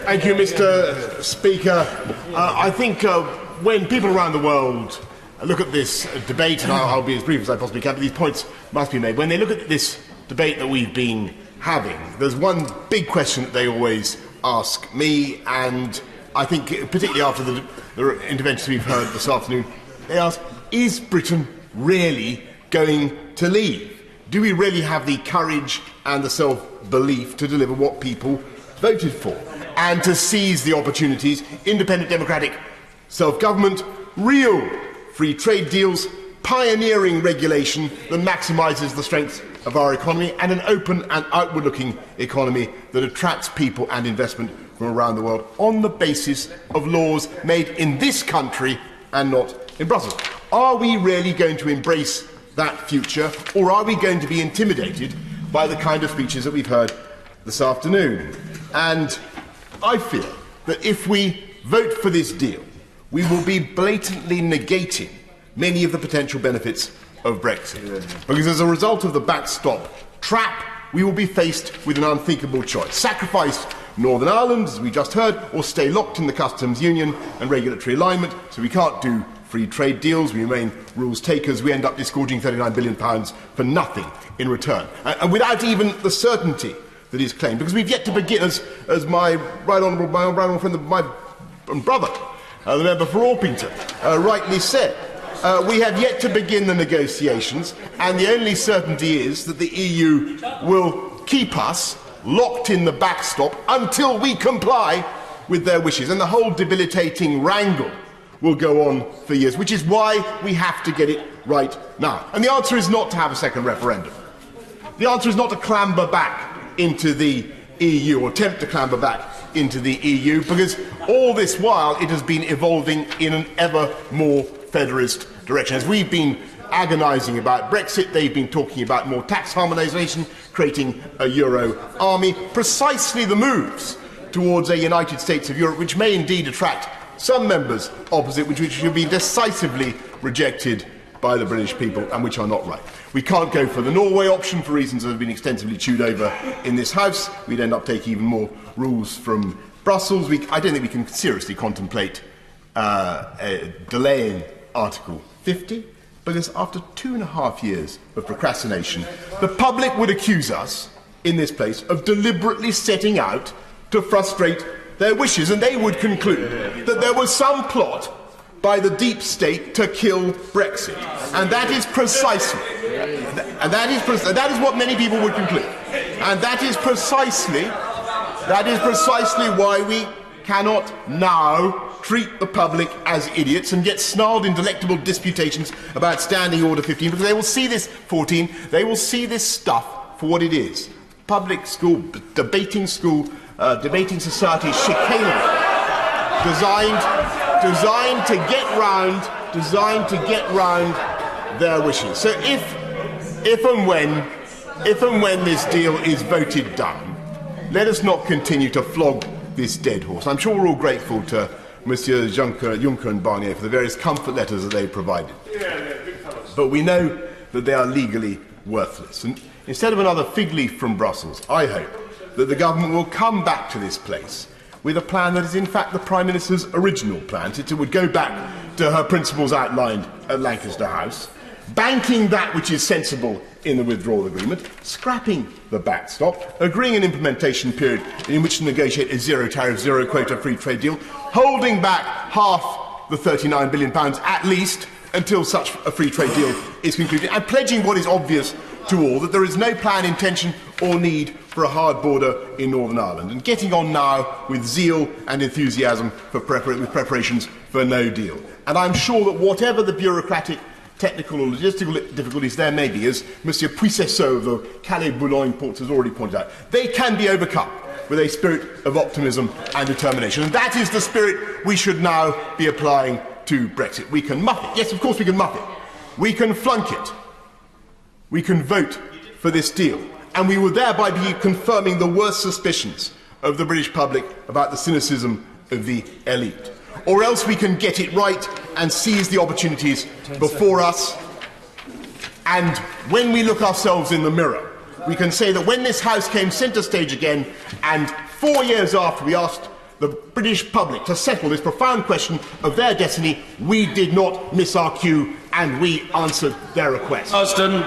Thank you, Mr. Speaker. I think when people around the world look at this debate, and I'll be as brief as I possibly can, but these points must be made. When they look at this debate that we've been having, there's one big question that they always ask me, and I think particularly after the interventions we've heard this afternoon, they ask, is Britain really going to leave? Do we really have the courage and the self-belief to deliver what people voted for and to seize the opportunities, independent democratic self-government, real free trade deals, pioneering regulation that maximises the strength of our economy, and an open and outward-looking economy that attracts people and investment from around the world on the basis of laws made in this country and not in Brussels? Are we really going to embrace that future, or are we going to be intimidated by the kind of speeches that we've heard this afternoon? And I feel that if we vote for this deal, we will be blatantly negating many of the potential benefits of Brexit. Because as a result of the backstop trap, we will be faced with an unthinkable choice. Sacrifice Northern Ireland, as we just heard, or stay locked in the customs union and regulatory alignment, so we can't do free trade deals, we remain rules takers, we end up disgorging £39 billion for nothing in return. And without even the certainty that is claimed, because we've yet to begin, as my right honourable friend, my brother, the member for Orpington, rightly said, we have yet to begin the negotiations, and the only certainty is that the EU will keep us locked in the backstop until we comply with their wishes, and the whole debilitating wrangle will go on for years, which is why we have to get it right now. And the answer is not to have a second referendum. The answer is not to clamber back into the EU, or attempt to clamber back into the EU, because all this while it has been evolving in an ever more federalist direction. As we've been agonising about Brexit, they've been talking about more tax harmonisation, creating a Euro army, precisely the moves towards a United States of Europe, which may indeed attract some members opposite, which have been decisively rejected by the British people and which are not right. We can't go for the Norway option for reasons that have been extensively chewed over in this House. We'd end up taking even more rules from Brussels. I don't think we can seriously contemplate delaying Article 50, because after 2.5 years of procrastination, the public would accuse us in this place of deliberately setting out to frustrate their wishes, and they would conclude that there was some plot by the deep state to kill Brexit. And that is precisely, that is what many people would conclude. And that is precisely why we cannot now treat the public as idiots and get snarled in delectable disputations about Standing Order 15, because they will see this 14, they will see this stuff for what it is. Public school, debating society chicanery, designed to get round their wishes. So if and when this deal is voted down, let us not continue to flog this dead horse. I'm sure we're all grateful to Monsieur Juncker and Barnier for the various comfort letters that they provided. But we know that they are legally worthless. And instead of another fig leaf from Brussels, I hope that the government will come back to this place with a plan that is in fact the Prime Minister's original plan. It would go back to her principles outlined at Lancaster House, banking that which is sensible in the withdrawal agreement, scrapping the backstop, agreeing an implementation period in which to negotiate a zero-tariff, zero-quota free trade deal, holding back half the £39 billion at least until such a free trade deal is concluded, and pledging what is obvious to all, that there is no plan, intention or need for a hard border in Northern Ireland, and getting on now with zeal and enthusiasm for with preparations for no deal. And I'm sure that whatever the bureaucratic, technical or logistical difficulties there may be, as Monsieur Puissesseau of the Calais-Boulogne ports has already pointed out, they can be overcome with a spirit of optimism and determination. And that is the spirit we should now be applying to Brexit. We can muff it. Yes, of course we can muff it. We can flunk it. We can vote for this deal. And we will thereby be confirming the worst suspicions of the British public about the cynicism of the elite. Or else we can get it right and seize the opportunities before us. And when we look ourselves in the mirror, we can say that when this House came centre stage again, and 4 years after we asked the British public to settle this profound question of their destiny. We did not miss our cue, and we answered their request. Austin.